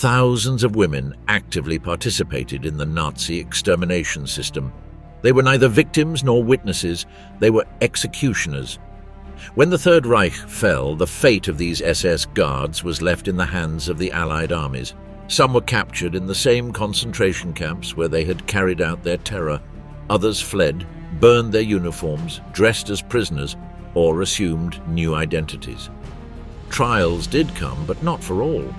Thousands of women actively participated in the Nazi extermination system. They were neither victims nor witnesses, they were executioners. When the Third Reich fell, the fate of these SS guards was left in the hands of the Allied armies. Some were captured in the same concentration camps where they had carried out their terror. Others fled, burned their uniforms, dressed as prisoners, or assumed new identities. Trials did come, but not for all.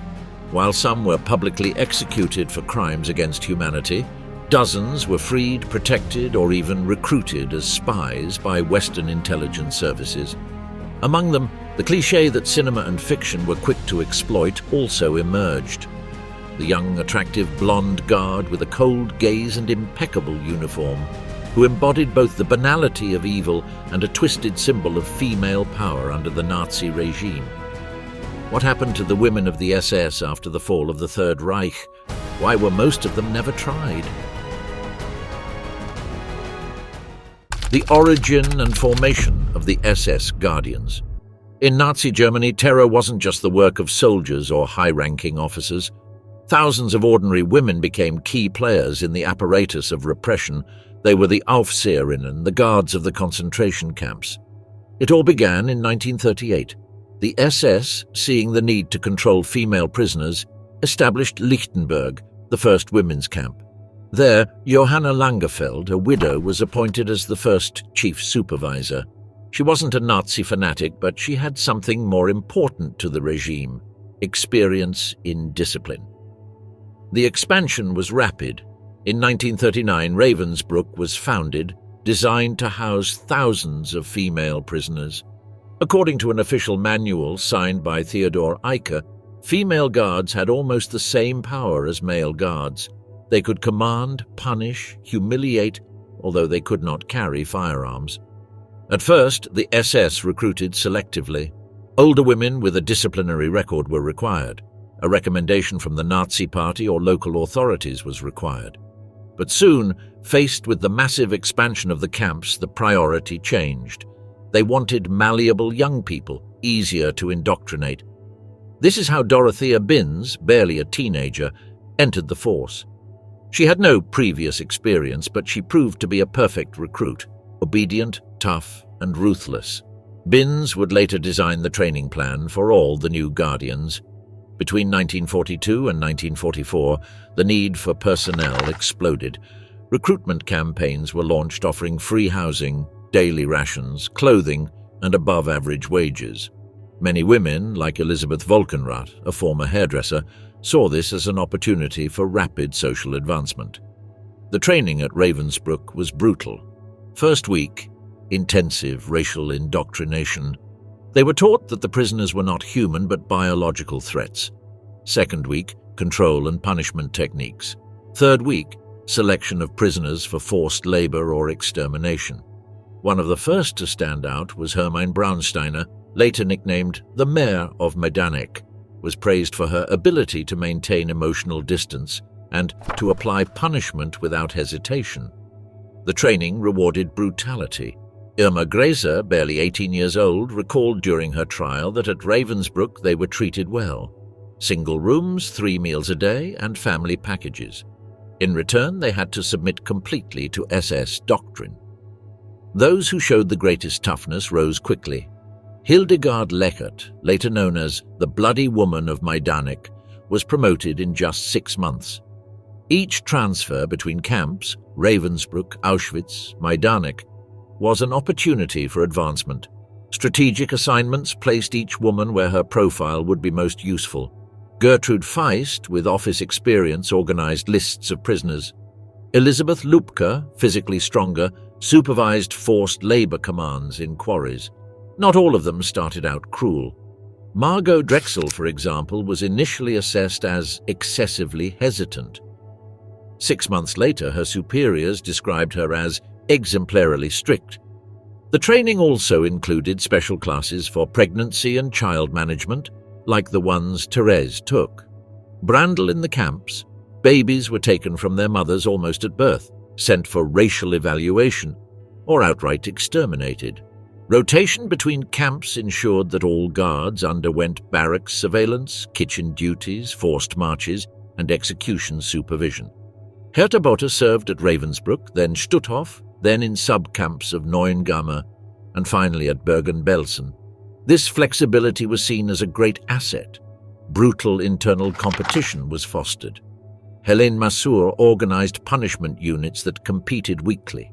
While some were publicly executed for crimes against humanity, dozens were freed, protected, or even recruited as spies by Western intelligence services. Among them, the cliché that cinema and fiction were quick to exploit also emerged. The young, attractive blonde guard with a cold gaze and impeccable uniform, who embodied both the banality of evil and a twisted symbol of female power under the Nazi regime. What happened to the women of the SS after the fall of the Third Reich? Why were most of them never tried? The origin and formation of the SS Guardians. In Nazi Germany, terror wasn't just the work of soldiers or high-ranking officers. Thousands of ordinary women became key players in the apparatus of repression. They were the Aufseherinnen, the guards of the concentration camps. It all began in 1938. The SS, seeing the need to control female prisoners, established Lichtenberg, the first women's camp. There, Johanna Langefeld, a widow, was appointed as the first chief supervisor. She wasn't a Nazi fanatic, but she had something more important to the regime: experience in discipline. The expansion was rapid. In 1939, Ravensbrück was founded, designed to house thousands of female prisoners. According to an official manual signed by Theodor Eicke, female guards had almost the same power as male guards. They could command, punish, humiliate, although they could not carry firearms. At first, the SS recruited selectively. Older women with a disciplinary record were required. A recommendation from the Nazi Party or local authorities was required. But soon, faced with the massive expansion of the camps, the priority changed. They wanted malleable young people, easier to indoctrinate. This is how Dorothea Binz, barely a teenager, entered the force. She had no previous experience, but she proved to be a perfect recruit, obedient, tough, and ruthless. Binz would later design the training plan for all the new Guardians. Between 1942 and 1944, the need for personnel exploded. Recruitment campaigns were launched offering free housing, daily rations, clothing, and above-average wages. Many women, like Elisabeth Volkenrath, a former hairdresser, saw this as an opportunity for rapid social advancement. The training at Ravensbrück was brutal. First week, intensive racial indoctrination. They were taught that the prisoners were not human but biological threats. Second week, control and punishment techniques. Third week, selection of prisoners for forced labor or extermination. One of the first to stand out was Hermine Braunsteiner, later nicknamed the Mayor of Majdanek, was praised for her ability to maintain emotional distance and to apply punishment without hesitation. The training rewarded brutality. Irma Grese, barely 18 years old, recalled during her trial that at Ravensbrück they were treated well. Single rooms, 3 meals a day, and family packages. In return, they had to submit completely to SS doctrine. Those who showed the greatest toughness rose quickly. Hildegard Leckert, later known as the Bloody Woman of Majdanek, was promoted in just 6 months. Each transfer between camps, Ravensbrück, Auschwitz, Majdanek, was an opportunity for advancement. Strategic assignments placed each woman where her profile would be most useful. Gertrude Feist, with office experience, organized lists of prisoners. Elisabeth Lübke, physically stronger, supervised forced labor commands in quarries. Not all of them started out cruel. Margot Drexel, for example, was initially assessed as excessively hesitant. 6 months later, her superiors described her as exemplarily strict. The training also included special classes for pregnancy and child management, like the ones Therese took. Brandl in the camps, babies were taken from their mothers almost at birth, sent for racial evaluation, or outright exterminated. Rotation between camps ensured that all guards underwent barracks surveillance, kitchen duties, forced marches, and execution supervision. Hertha served at Ravensbrück, then Stutthof, then in sub-camps of Neuengamme, and finally at Bergen-Belsen. This flexibility was seen as a great asset. Brutal internal competition was fostered. Helene Masur organized punishment units that competed weekly.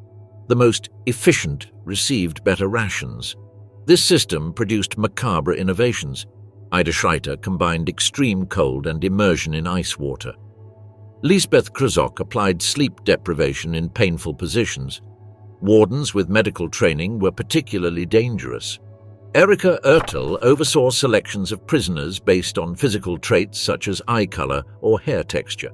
The most efficient received better rations. This system produced macabre innovations. Ida Schreiter combined extreme cold and immersion in ice water. Lisbeth Kruzok applied sleep deprivation in painful positions. Wardens with medical training were particularly dangerous. Erika Ertel oversaw selections of prisoners based on physical traits such as eye color or hair texture.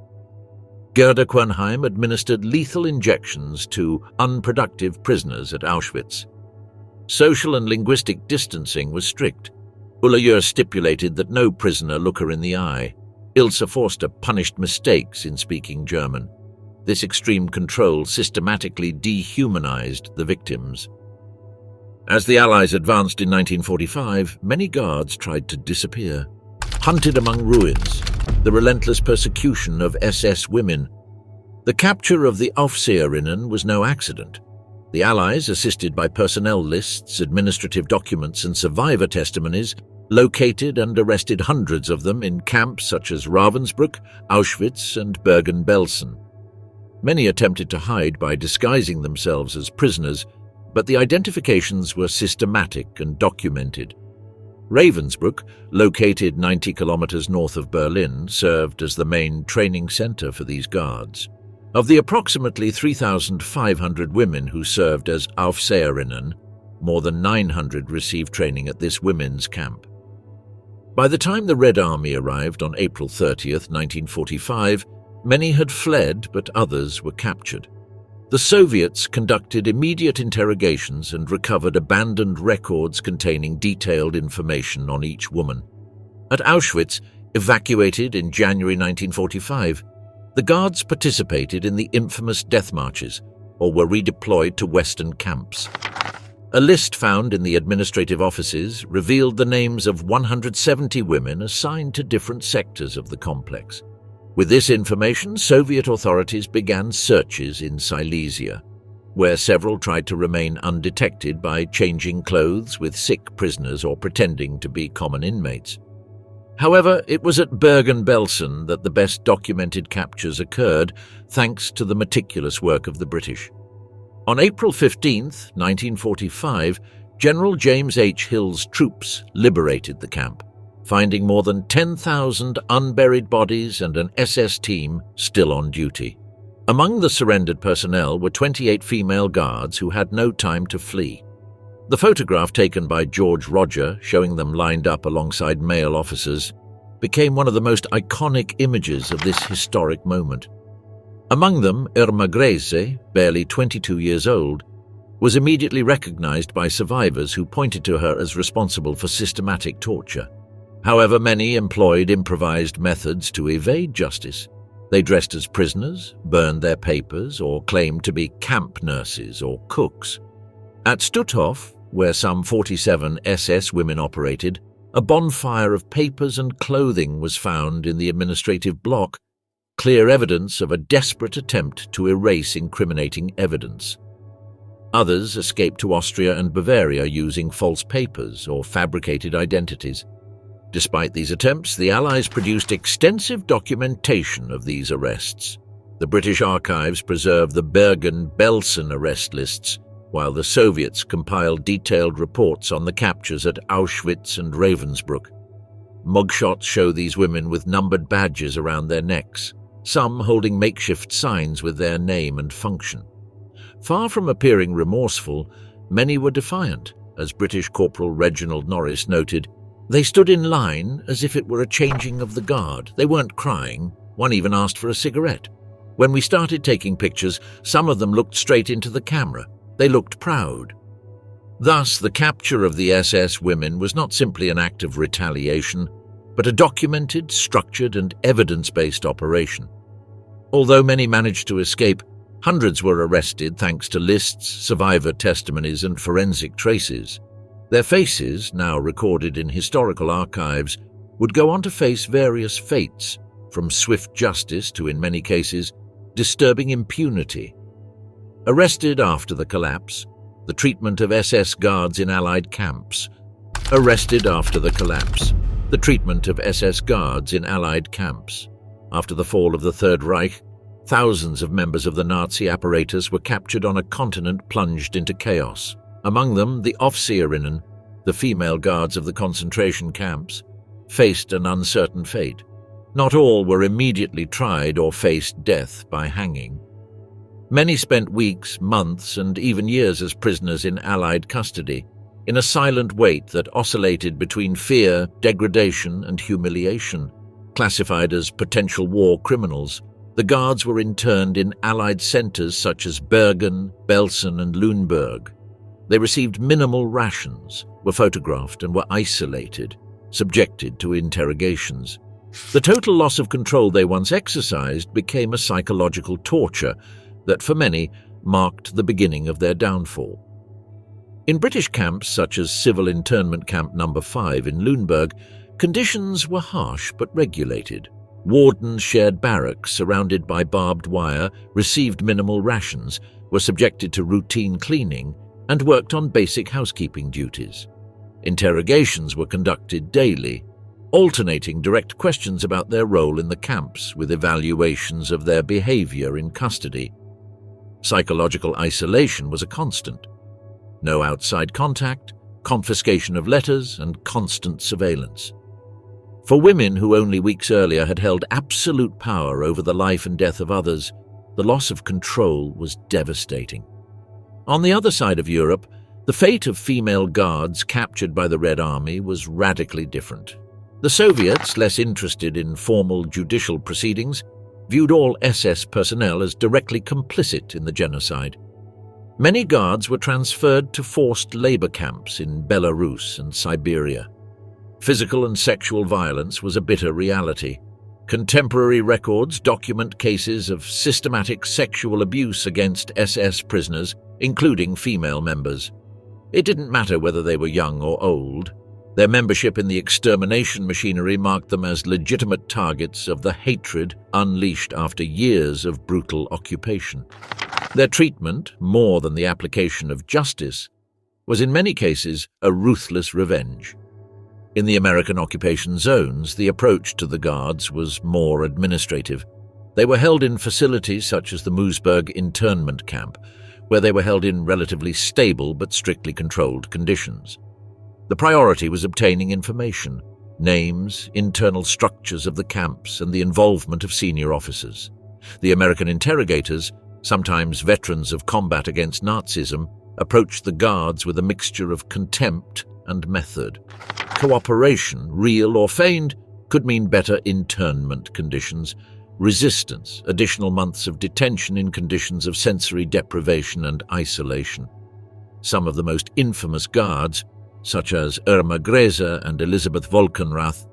Gerda Quernheim administered lethal injections to unproductive prisoners at Auschwitz. Social and linguistic distancing was strict. Ulla stipulated that no prisoner look her in the eye. Ilse Forster punished mistakes in speaking German. This extreme control systematically dehumanized the victims. As the Allies advanced in 1945, many guards tried to disappear. Hunted among ruins, the relentless persecution of SS women. The capture of the Aufseherinnen was no accident. The Allies, assisted by personnel lists, administrative documents, and survivor testimonies, located and arrested hundreds of them in camps such as Ravensbrück, Auschwitz, and Bergen-Belsen. Many attempted to hide by disguising themselves as prisoners, but the identifications were systematic and documented. Ravensbrück, located 90 kilometers north of Berlin, served as the main training center for these guards. Of the approximately 3,500 women who served as Aufseherinnen, more than 900 received training at this women's camp. By the time the Red Army arrived on April 30th, 1945, many had fled, but others were captured. The Soviets conducted immediate interrogations and recovered abandoned records containing detailed information on each woman. At Auschwitz, evacuated in January 1945, the guards participated in the infamous death marches or were redeployed to Western camps. A list found in the administrative offices revealed the names of 170 women assigned to different sectors of the complex. With this information, Soviet authorities began searches in Silesia, where several tried to remain undetected by changing clothes with sick prisoners or pretending to be common inmates. However, it was at Bergen-Belsen that the best documented captures occurred, thanks to the meticulous work of the British. On April 15, 1945, General James H. Hill's troops liberated the camp, finding more than 10,000 unburied bodies and an SS team still on duty. Among the surrendered personnel were 28 female guards who had no time to flee. The photograph taken by George Roger, showing them lined up alongside male officers, became one of the most iconic images of this historic moment. Among them, Irma Grese, barely 22 years old, was immediately recognized by survivors who pointed to her as responsible for systematic torture. However, many employed improvised methods to evade justice. They dressed as prisoners, burned their papers, or claimed to be camp nurses or cooks. At Stutthof, where some 47 SS women operated, a bonfire of papers and clothing was found in the administrative block, clear evidence of a desperate attempt to erase incriminating evidence. Others escaped to Austria and Bavaria using false papers or fabricated identities. Despite these attempts, the Allies produced extensive documentation of these arrests. The British archives preserve the Bergen-Belsen arrest lists, while the Soviets compiled detailed reports on the captures at Auschwitz and Ravensbrück. Mugshots show these women with numbered badges around their necks, some holding makeshift signs with their name and function. Far from appearing remorseful, many were defiant. As British Corporal Reginald Norris noted, "They stood in line as if it were a changing of the guard. They weren't crying. One even asked for a cigarette. When we started taking pictures, some of them looked straight into the camera. They looked proud." Thus, the capture of the SS women was not simply an act of retaliation, but a documented, structured, and evidence-based operation. Although many managed to escape, hundreds were arrested thanks to lists, survivor testimonies, and forensic traces. Their faces, now recorded in historical archives, would go on to face various fates, from swift justice to, in many cases, disturbing impunity. Arrested after the collapse, the treatment of SS guards in Allied camps. Arrested after the collapse, the treatment of SS guards in Allied camps. After the fall of the Third Reich, thousands of members of the Nazi apparatus were captured on a continent plunged into chaos. Among them, the Offizierinnen, the female guards of the concentration camps, faced an uncertain fate. Not all were immediately tried or faced death by hanging. Many spent weeks, months, and even years as prisoners in Allied custody, in a silent wait that oscillated between fear, degradation, and humiliation. Classified as potential war criminals, the guards were interned in Allied centers such as Bergen, Belsen, and Lüneburg. They received minimal rations, were photographed, and were isolated, subjected to interrogations. The total loss of control they once exercised became a psychological torture that, for many, marked the beginning of their downfall. In British camps such as Civil Internment Camp No. 5 in Lüneburg, conditions were harsh but regulated. Wardens shared barracks surrounded by barbed wire, received minimal rations, were subjected to routine cleaning, and worked on basic housekeeping duties. Interrogations were conducted daily, alternating direct questions about their role in the camps with evaluations of their behavior in custody. Psychological isolation was a constant. No outside contact, confiscation of letters, and constant surveillance. For women who only weeks earlier had held absolute power over the life and death of others, the loss of control was devastating. On the other side of Europe, the fate of female guards captured by the Red Army was radically different. The Soviets, less interested in formal judicial proceedings, viewed all SS personnel as directly complicit in the genocide. Many guards were transferred to forced labor camps in Belarus and Siberia. Physical and sexual violence was a bitter reality. Contemporary records document cases of systematic sexual abuse against SS prisoners, including female members. It didn't matter whether they were young or old. Their membership in the extermination machinery marked them as legitimate targets of the hatred unleashed after years of brutal occupation. Their treatment, more than the application of justice, was in many cases a ruthless revenge. In the American occupation zones, the approach to the guards was more administrative. They were held in facilities such as the Moosburg internment camp, where they were held in relatively stable but strictly controlled conditions. The priority was obtaining information, names, internal structures of the camps, and the involvement of senior officers. The American interrogators, sometimes veterans of combat against Nazism, approached the guards with a mixture of contempt and method. Cooperation, real or feigned, could mean better internment conditions, resistance, additional months of detention in conditions of sensory deprivation and isolation. Some of the most infamous guards, such as Irma Grese and Elisabeth Volkenrath,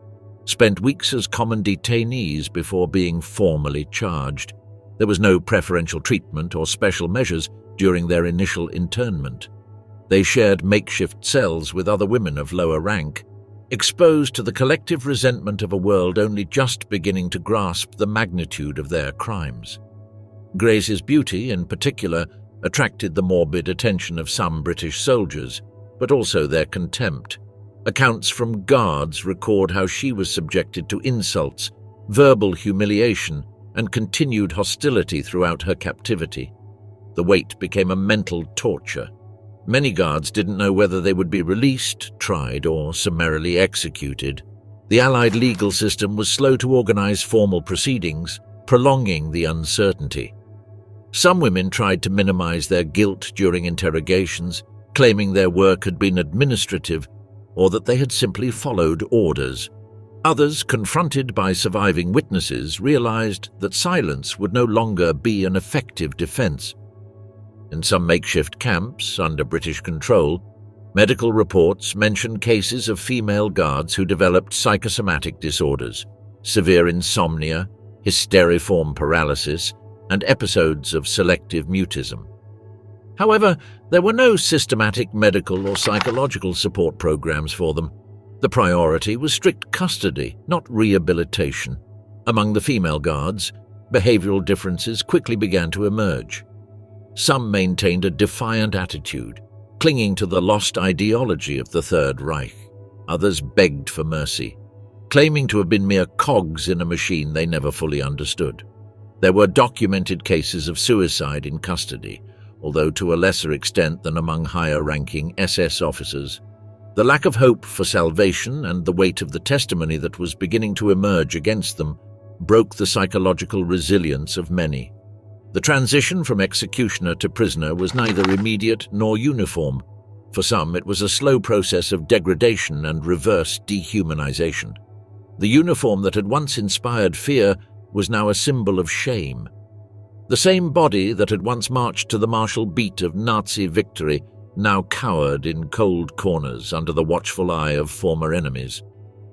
spent weeks as common detainees before being formally charged. There was no preferential treatment or special measures during their initial internment. They shared makeshift cells with other women of lower rank, exposed to the collective resentment of a world only just beginning to grasp the magnitude of their crimes. Grese's beauty, in particular, attracted the morbid attention of some British soldiers, but also their contempt. Accounts from guards record how she was subjected to insults, verbal humiliation, and continued hostility throughout her captivity. The wait became a mental torture. Many guards didn't know whether they would be released, tried, or summarily executed. The Allied legal system was slow to organize formal proceedings, prolonging the uncertainty. Some women tried to minimize their guilt during interrogations, claiming their work had been administrative or that they had simply followed orders. Others, confronted by surviving witnesses, realized that silence would no longer be an effective defense. In some makeshift camps under British control, medical reports mentioned cases of female guards who developed psychosomatic disorders, severe insomnia, hysteriform paralysis, and episodes of selective mutism. However, there were no systematic medical or psychological support programs for them. The priority was strict custody, not rehabilitation. Among the female guards, behavioral differences quickly began to emerge. Some maintained a defiant attitude, clinging to the lost ideology of the Third Reich. Others begged for mercy, claiming to have been mere cogs in a machine they never fully understood. There were documented cases of suicide in custody, although to a lesser extent than among higher-ranking SS officers. The lack of hope for salvation and the weight of the testimony that was beginning to emerge against them broke the psychological resilience of many. The transition from executioner to prisoner was neither immediate nor uniform. For some, it was a slow process of degradation and reverse dehumanization. The uniform that had once inspired fear was now a symbol of shame. The same body that had once marched to the martial beat of Nazi victory now cowered in cold corners under the watchful eye of former enemies.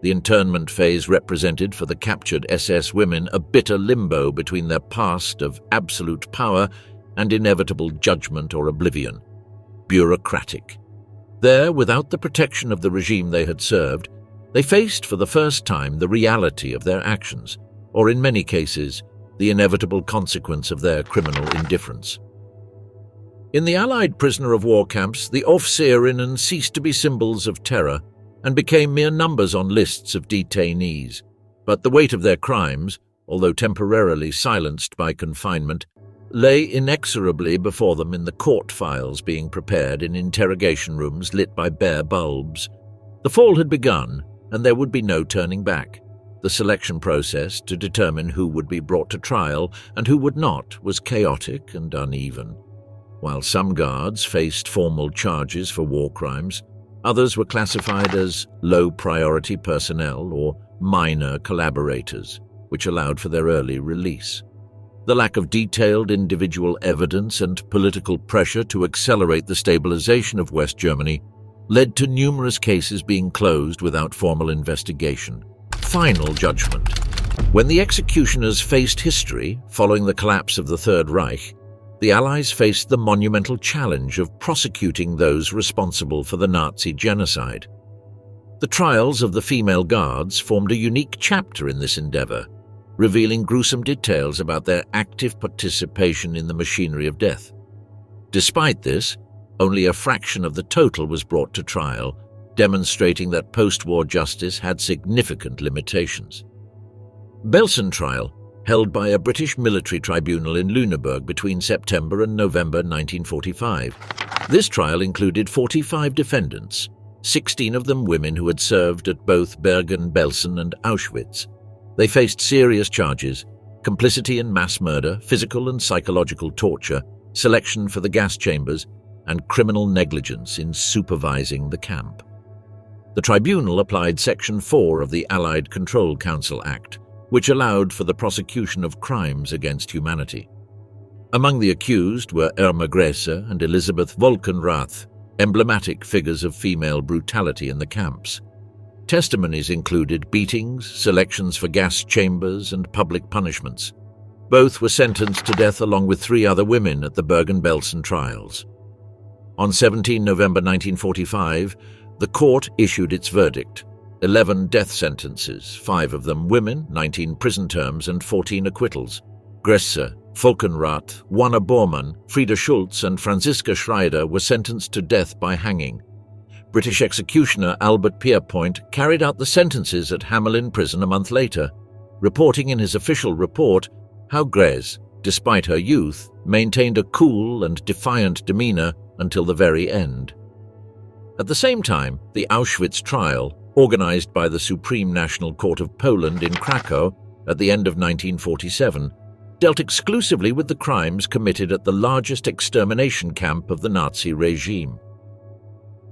The internment phase represented for the captured SS women a bitter limbo between their past of absolute power and inevitable judgment or oblivion. Bureaucratic. There, without the protection of the regime they had served, they faced for the first time the reality of their actions, or in many cases, the inevitable consequence of their criminal indifference. In the Allied prisoner of war camps, the Offizierinnen ceased to be symbols of terror and became mere numbers on lists of detainees. But the weight of their crimes, although temporarily silenced by confinement, lay inexorably before them in the court files being prepared in interrogation rooms lit by bare bulbs. The fall had begun, and there would be no turning back. The selection process to determine who would be brought to trial and who would not was chaotic and uneven. While some guards faced formal charges for war crimes, others were classified as low-priority personnel or minor collaborators, which allowed for their early release. The lack of detailed individual evidence and political pressure to accelerate the stabilization of West Germany led to numerous cases being closed without formal investigation. Final judgment. When the executioners faced history following the collapse of the Third Reich, the Allies faced the monumental challenge of prosecuting those responsible for the Nazi genocide. The trials of the female guards formed a unique chapter in this endeavor, revealing gruesome details about their active participation in the machinery of death. Despite this, only a fraction of the total was brought to trial, demonstrating that post-war justice had significant limitations. Belsen Trial, held by a British military tribunal in Lüneburg between September and November 1945. This trial included 45 defendants, 16 of them women who had served at both Bergen-Belsen and Auschwitz. They faced serious charges: complicity in mass murder, physical and psychological torture, selection for the gas chambers, and criminal negligence in supervising the camp. The tribunal applied Section 4 of the Allied Control Council Act, which allowed for the prosecution of crimes against humanity. Among the accused were Irma Grese and Elisabeth Volkenrath, emblematic figures of female brutality in the camps. Testimonies included beatings, selections for gas chambers, and public punishments. Both were sentenced to death along with 3 other women at the Bergen-Belsen trials. On 17 November 1945, the court issued its verdict: 11 death sentences, 5 of them women, 19 prison terms and 14 acquittals. Grese, Volkenrath, Wanne Bormann, Frieda Schulz and Franziska Schreider were sentenced to death by hanging. British executioner Albert Pierpoint carried out the sentences at Hamelin prison a month later, reporting in his official report how Grese, despite her youth, maintained a cool and defiant demeanor until the very end. At the same time, the Auschwitz trial, organized by the Supreme National Court of Poland in Krakow at the end of 1947, dealt exclusively with the crimes committed at the largest extermination camp of the Nazi regime.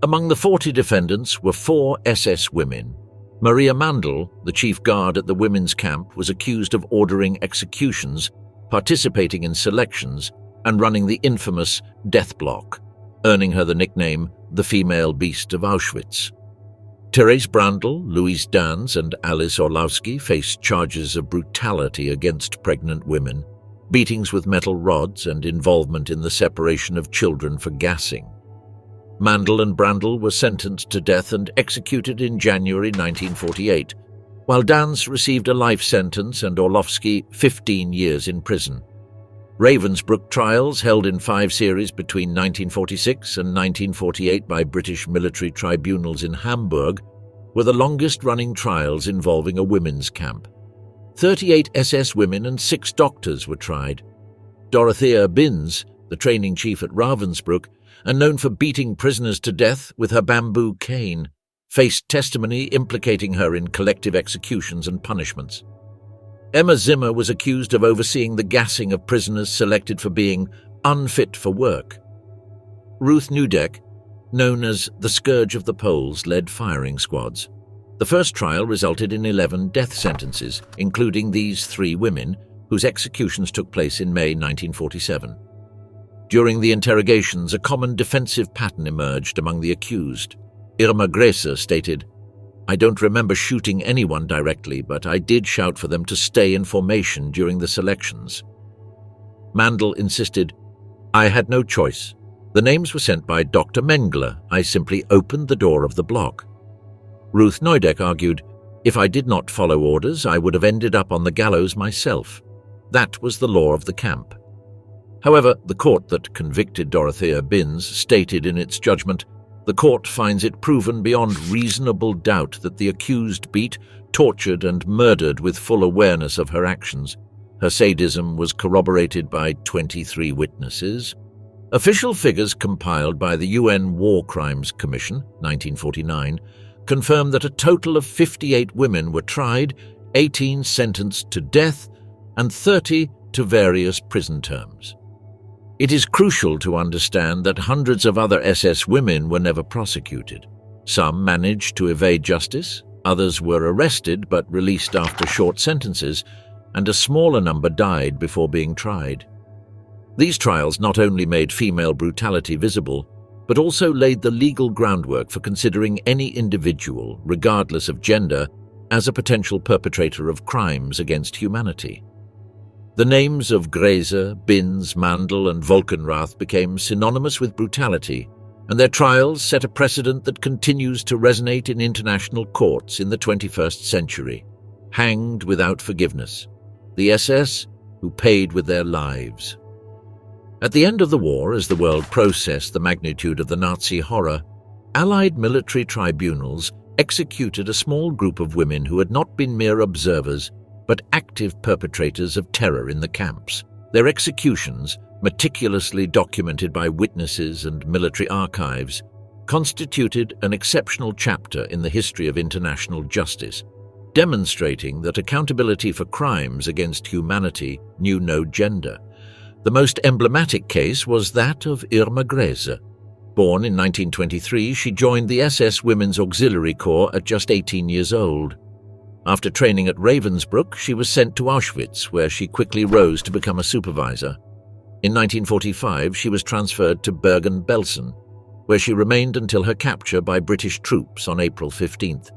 Among the 40 defendants were 4 SS women. Maria Mandl, the chief guard at the women's camp, was accused of ordering executions, participating in selections, and running the infamous death block, earning her the nickname the female beast of Auschwitz. Therese Brandl, Louise Dans, and Alice Orlowski faced charges of brutality against pregnant women. beatings with metal rods, and involvement in the separation of children for gassing. Mandl and Brandl were sentenced to death and executed in January 1948, while Dans received a life sentence and Orlovsky 15 years in prison. Ravensbrück Trials, held in 5 series between 1946 and 1948 by British military tribunals in Hamburg, were the longest-running trials involving a women's camp. 38 SS women and 6 doctors were tried. Dorothea Binz, the training chief at Ravensbrück, and known for beating prisoners to death with her bamboo cane, faced testimony implicating her in collective executions and punishments. Emma Zimmer was accused of overseeing the gassing of prisoners selected for being unfit for work. Ruth Nudek, known as the Scourge of the Poles, led firing squads. The first trial resulted in 11 death sentences, including these 3 women, whose executions took place in May 1947. During the interrogations, a common defensive pattern emerged among the accused. Irma Grese stated, "I don't remember shooting anyone directly, but I did shout for them to stay in formation during the selections." Mandl insisted, "I had no choice. The names were sent by Dr. Mengele. I simply opened the door of the block." Ruth Neudek argued, "If I did not follow orders, I would have ended up on the gallows myself. That was the law of the camp." However, the court that convicted Dorothea Binz stated in its judgment, "The court finds it proven beyond reasonable doubt that the accused beat, tortured and murdered with full awareness of her actions. Her sadism was corroborated by 23 witnesses." Official figures compiled by the UN War Crimes Commission, 1949, confirm that a total of 58 women were tried, 18 sentenced to death, and 30 to various prison terms. It is crucial to understand that hundreds of other SS women were never prosecuted. Some managed to evade justice, others were arrested but released after short sentences, and a smaller number died before being tried. These trials not only made female brutality visible, but also laid the legal groundwork for considering any individual, regardless of gender, as a potential perpetrator of crimes against humanity. The names of Grese, Binz, Mandl, and Volkenrath became synonymous with brutality, and their trials set a precedent that continues to resonate in international courts in the 21st century. Hanged without forgiveness. The SS, who paid with their lives. At the end of the war, as the world processed the magnitude of the Nazi horror, Allied military tribunals executed a small group of women who had not been mere observers, but active perpetrators of terror in the camps. Their executions, meticulously documented by witnesses and military archives, constituted an exceptional chapter in the history of international justice, demonstrating that accountability for crimes against humanity knew no gender. The most emblematic case was that of Irma Grese. Born in 1923, she joined the SS Women's Auxiliary Corps at just 18 years old. After training at Ravensbrück, she was sent to Auschwitz, where she quickly rose to become a supervisor. In 1945, she was transferred to Bergen-Belsen, where she remained until her capture by British troops on April 15th.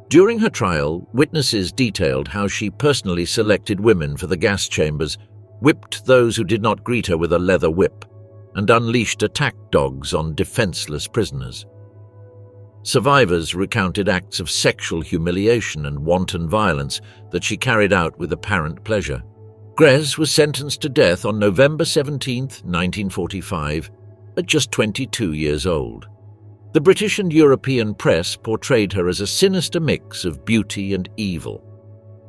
During her trial, witnesses detailed how she personally selected women for the gas chambers, whipped those who did not greet her with a leather whip, and unleashed attack dogs on defenseless prisoners. Survivors recounted acts of sexual humiliation and wanton violence that she carried out with apparent pleasure. Grese was sentenced to death on November 17, 1945, at just 22 years old. The British and European press portrayed her as a sinister mix of beauty and evil.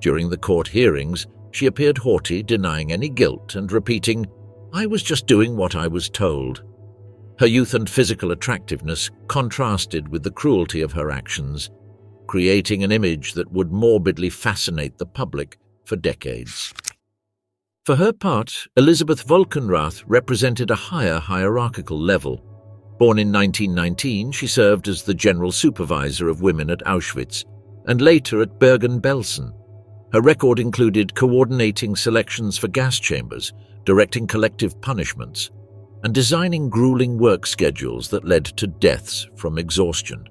During the court hearings, she appeared haughty, denying any guilt and repeating, "I was just doing what I was told." Her youth and physical attractiveness contrasted with the cruelty of her actions, creating an image that would morbidly fascinate the public for decades. For her part, Elisabeth Volkenrath represented a higher hierarchical level. Born in 1919, she served as the general supervisor of women at Auschwitz, and later at Bergen-Belsen. Her record included coordinating selections for gas chambers, directing collective punishments, and designing grueling work schedules that led to deaths from exhaustion.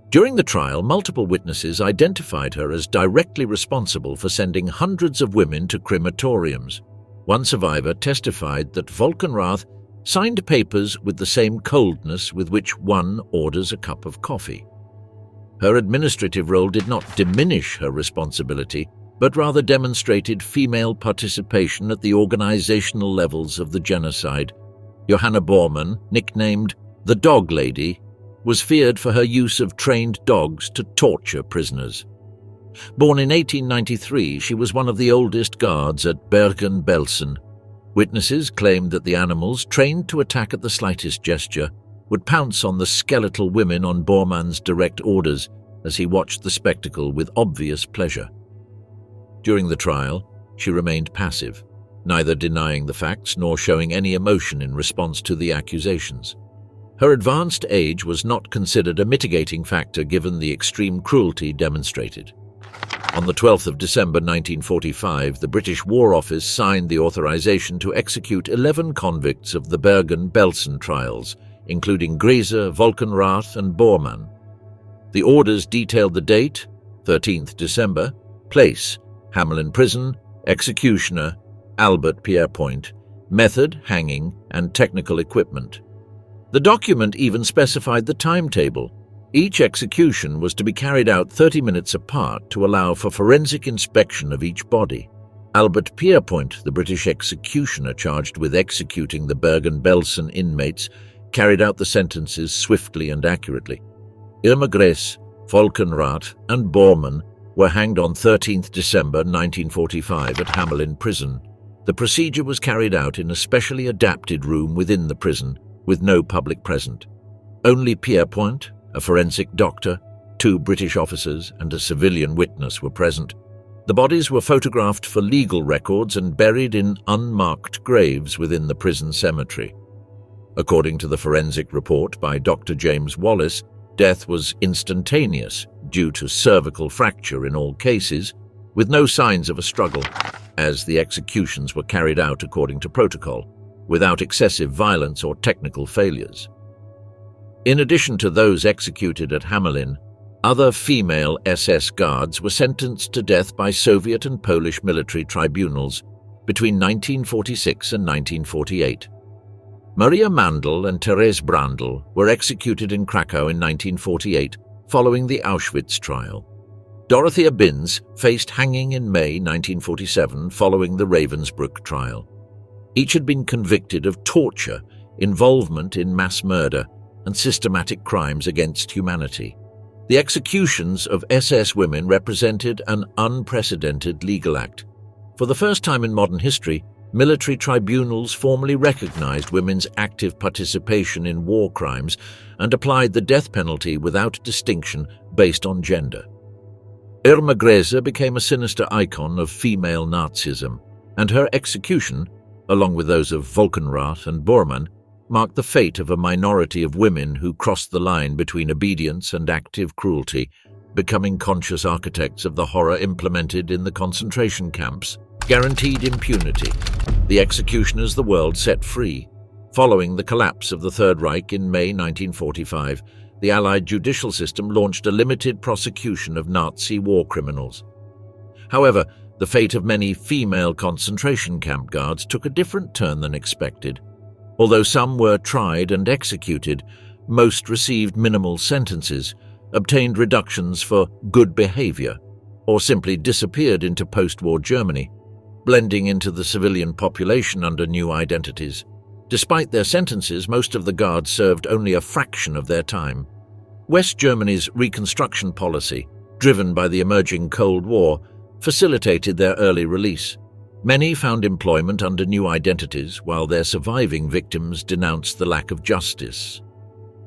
During the trial, multiple witnesses identified her as directly responsible for sending hundreds of women to crematoriums. One survivor testified that Volkenrath signed papers with the same coldness with which one orders a cup of coffee. Her administrative role did not diminish her responsibility, but rather demonstrated female participation at the organizational levels of the genocide. Johanna Bormann, nicknamed the Dog Lady, was feared for her use of trained dogs to torture prisoners. Born in 1893, she was one of the oldest guards at Bergen-Belsen. Witnesses claimed that the animals, trained to attack at the slightest gesture, would pounce on the skeletal women on Bormann's direct orders as he watched the spectacle with obvious pleasure. During the trial, she remained passive, neither denying the facts nor showing any emotion in response to the accusations. Her advanced age was not considered a mitigating factor given the extreme cruelty demonstrated. On the 12th of December 1945, the British War Office signed the authorization to execute 11 convicts of the Bergen-Belsen trials, including Grese, Volkenrath and Bormann. The orders detailed the date, 13th December, place, Hamelin Prison, executioner, Albert Pierrepoint, method, hanging, and technical equipment. The document even specified the timetable. Each execution was to be carried out 30 minutes apart to allow for forensic inspection of each body. Albert Pierrepoint, the British executioner charged with executing the Bergen-Belsen inmates, carried out the sentences swiftly and accurately. Irma, Grese, Volkenrath, and Bormann were hanged on 13th December 1945 at Hamelin Prison. The procedure was carried out in a specially adapted room within the prison, with no public present. Only Pierrepoint, a forensic doctor, 2 British officers, and a civilian witness were present. The bodies were photographed for legal records and buried in unmarked graves within the prison cemetery. According to the forensic report by Dr. James Wallace, death was instantaneous due to cervical fracture in all cases, with no signs of a struggle, as the executions were carried out according to protocol, without excessive violence or technical failures. In addition to those executed at Hamelin, other female SS guards were sentenced to death by Soviet and Polish military tribunals between 1946 and 1948. Maria Mandl and Therese Brandl were executed in Krakow in 1948 following the Auschwitz trial. Dorothea Binz faced hanging in May 1947 following the Ravensbrück trial. Each had been convicted of torture, involvement in mass murder, and systematic crimes against humanity. The executions of SS women represented an unprecedented legal act. For the first time in modern history, military tribunals formally recognized women's active participation in war crimes and applied the death penalty without distinction based on gender. Irma Grese became a sinister icon of female Nazism, and her execution, along with those of Volkenrath and Bormann, marked the fate of a minority of women who crossed the line between obedience and active cruelty, becoming conscious architects of the horror implemented in the concentration camps. Guaranteed impunity. The executioners the world set free. Following the collapse of the Third Reich in May 1945, the Allied judicial system launched a limited prosecution of Nazi war criminals. However, the fate of many female concentration camp guards took a different turn than expected. Although some were tried and executed, most received minimal sentences, obtained reductions for good behavior, or simply disappeared into post-war Germany, blending into the civilian population under new identities. Despite their sentences, most of the guards served only a fraction of their time. West Germany's reconstruction policy, driven by the emerging Cold War, facilitated their early release. Many found employment under new identities, while their surviving victims denounced the lack of justice.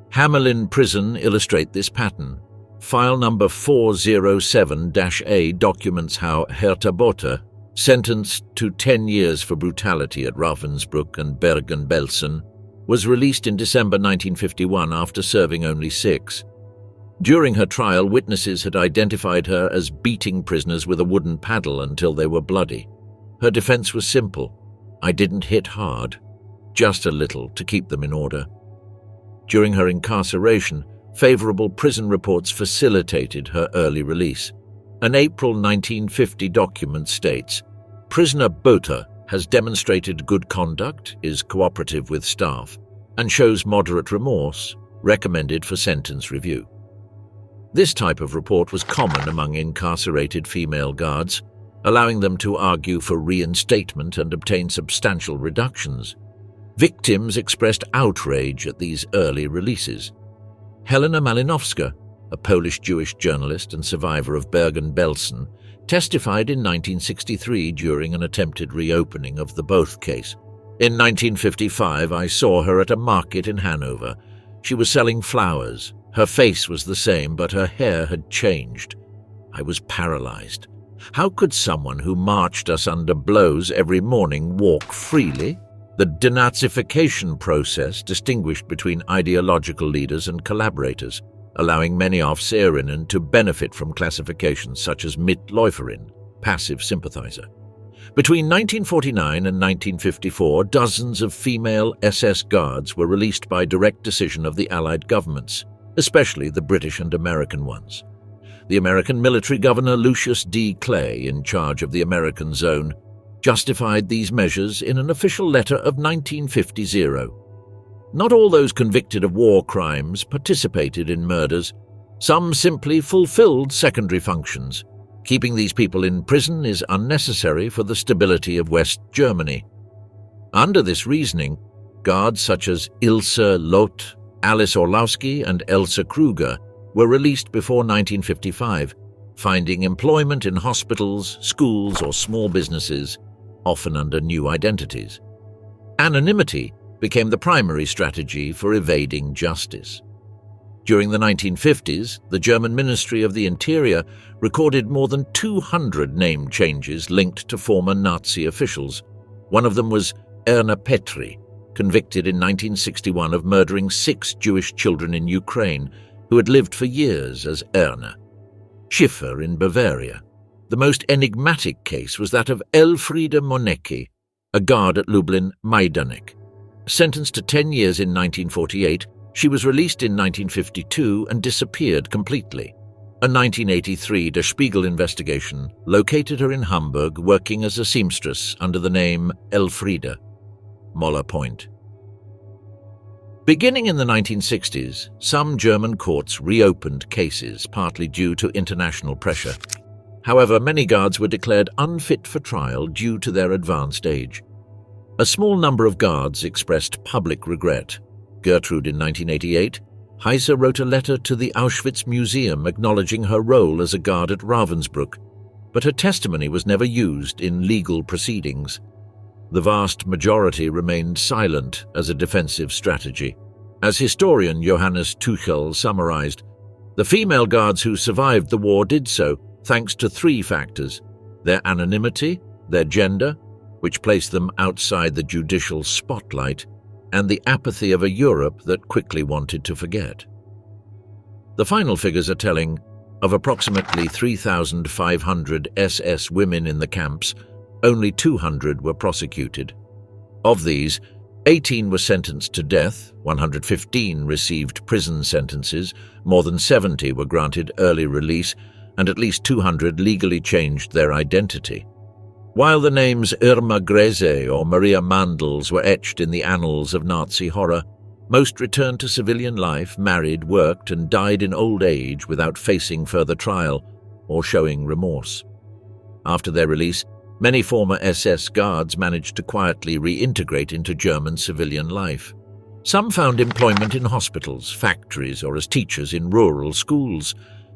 Hamelin Prison illustrate this pattern. File number 407-A documents how Herta Botter, sentenced to 10 years for brutality at Ravensbrück and Bergen-Belsen, was released in December 1951 after serving only 6. During her trial, witnesses had identified her as beating prisoners with a wooden paddle until they were bloody. Her defense was simple. I didn't hit hard, just a little to keep them in order. During her incarceration, favorable prison reports facilitated her early release. An April 1950 document states, "Prisoner Botter has demonstrated good conduct, is cooperative with staff, and shows moderate remorse, recommended for sentence review. This type of report was common among incarcerated female guards, allowing them to argue for reinstatement and obtain substantial reductions. Victims expressed outrage at these early releases. Helena Malinowska, a Polish Jewish journalist and survivor of Bergen-Belsen, testified in 1963 during an attempted reopening of the Both case. In 1955, I saw her at a market in Hanover. She was selling flowers. Her face was the same, but her hair had changed. I was paralyzed. How could someone who marched us under blows every morning walk freely? The denazification process distinguished between ideological leaders and collaborators, allowing many Officerinnen to benefit from classifications such as Mitläuferin, passive sympathizer. Between 1949 and 1954, dozens of female SS guards were released by direct decision of the Allied governments, especially the British and American ones. The American military governor Lucius D. Clay, in charge of the American zone, justified these measures in an official letter of 1950. Not all those convicted of war crimes participated in murders. Some simply fulfilled secondary functions. Keeping these people in prison is unnecessary for the stability of West Germany. Under this reasoning, guards such as Ilse Loth, Alice Orlowski, and Elsa Kruger were released before 1955, finding employment in hospitals, schools, or small businesses, often under new identities. Anonymity became the primary strategy for evading justice. During the 1950s, the German Ministry of the Interior recorded more than 200 name changes linked to former Nazi officials. One of them was Irma Petri, convicted in 1961 of murdering 6 Jewish children in Ukraine who had lived for years as Erna. Schiffer in Bavaria. The most enigmatic case was that of Elfriede Monecki, a guard at Lublin Majdanek. Sentenced to 10 years in 1948, she was released in 1952 and disappeared completely. A 1983 Der Spiegel investigation located her in Hamburg working as a seamstress under the name Elfriede. Moller Point. Beginning in the 1960s, some German courts reopened cases, partly due to international pressure. However, many guards were declared unfit for trial due to their advanced age. A small number of guards expressed public regret. Gertrude in 1988, Heise wrote a letter to the Auschwitz Museum acknowledging her role as a guard at Ravensbrück, but her testimony was never used in legal proceedings. The vast majority remained silent as a defensive strategy. As historian Johannes Tuchel summarized, the female guards who survived the war did so thanks to 3 factors: their anonymity, their gender, which placed them outside the judicial spotlight, and the apathy of a Europe that quickly wanted to forget. The final figures are telling. Of approximately 3,500 SS women in the camps, only 200 were prosecuted. Of these, 18 were sentenced to death, 115 received prison sentences, more than 70 were granted early release, and at least 200 legally changed their identity. While the names Irma Grese or Maria Mandels were etched in the annals of Nazi horror, most returned to civilian life, married, worked, and died in old age without facing further trial or showing remorse. After their release, many former SS guards managed to quietly reintegrate into German civilian life. Some found employment in hospitals, factories, or as teachers in rural schools,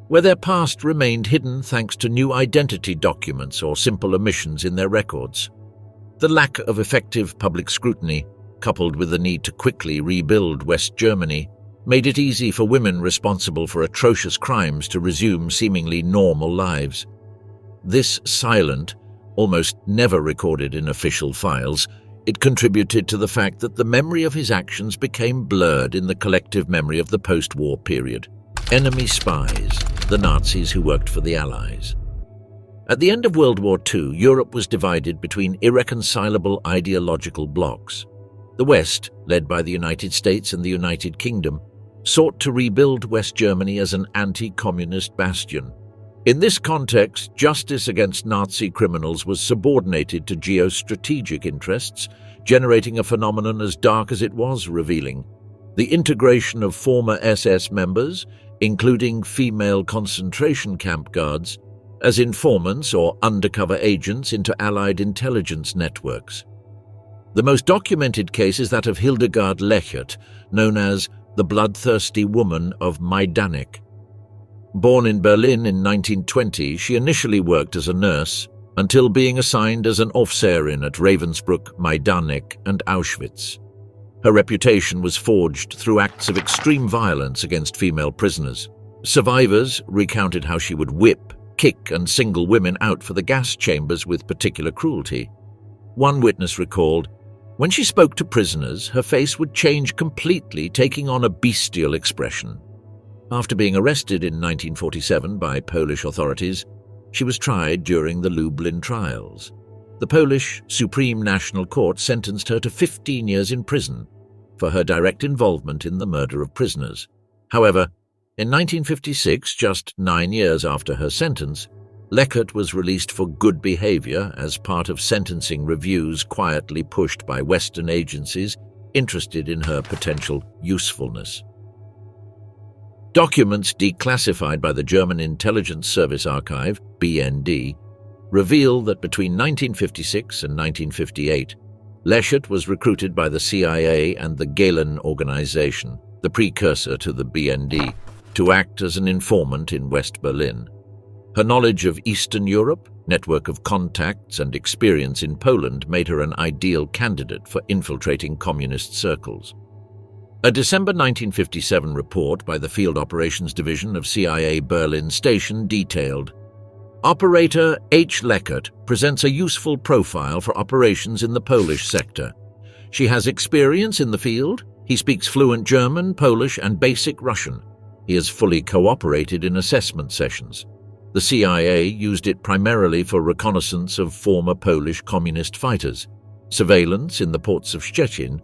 where their past remained hidden thanks to new identity documents or simple omissions in their records. The lack of effective public scrutiny, coupled with the need to quickly rebuild West Germany, made it easy for women responsible for atrocious crimes to resume seemingly normal lives. This silent, almost never recorded in official files, it contributed to the fact that the memory of his actions became blurred in the collective memory of the post-war period. Enemy spies, the Nazis who worked for the Allies. At the end of World War II, Europe was divided between irreconcilable ideological blocs. The West, led by the United States and the United Kingdom, sought to rebuild West Germany as an anti-communist bastion. In this context, justice against Nazi criminals was subordinated to geostrategic interests, generating a phenomenon as dark as it was revealing: the integration of former SS members, including female concentration camp guards, as informants or undercover agents into Allied intelligence networks. The most documented case is that of Hildegard Lechert, known as the bloodthirsty woman of Majdanek. Born in Berlin in 1920, she initially worked as a nurse, until being assigned as an Officerin at Ravensbrück, Majdanek, and Auschwitz. Her reputation was forged through acts of extreme violence against female prisoners. Survivors recounted how she would whip, kick, and single women out for the gas chambers with particular cruelty. One witness recalled, "When she spoke to prisoners, her face would change completely, taking on a bestial expression." After being arrested in 1947 by Polish authorities, she was tried during the Lublin trials. The Polish Supreme National Court sentenced her to 15 years in prison for her direct involvement in the murder of prisoners. However, in 1956, just 9 years after her sentence, Lechert was released for good behavior as part of sentencing reviews quietly pushed by Western agencies interested in her potential usefulness. Documents declassified by the German Intelligence Service Archive, BND, reveal that between 1956 and 1958, Lechert was recruited by the CIA and the Gehlen organization, the precursor to the BND, to act as an informant in West Berlin. Her knowledge of Eastern Europe, network of contacts, and experience in Poland made her an ideal candidate for infiltrating communist circles. A December 1957 report by the Field Operations Division of CIA Berlin Station detailed, "Operator H. Lechert presents a useful profile for operations in the Polish sector. She has experience in the field. He speaks fluent German, Polish, and basic Russian. He has fully cooperated in assessment sessions. The CIA used it primarily for reconnaissance of former Polish communist fighters, surveillance in the ports of Szczecin,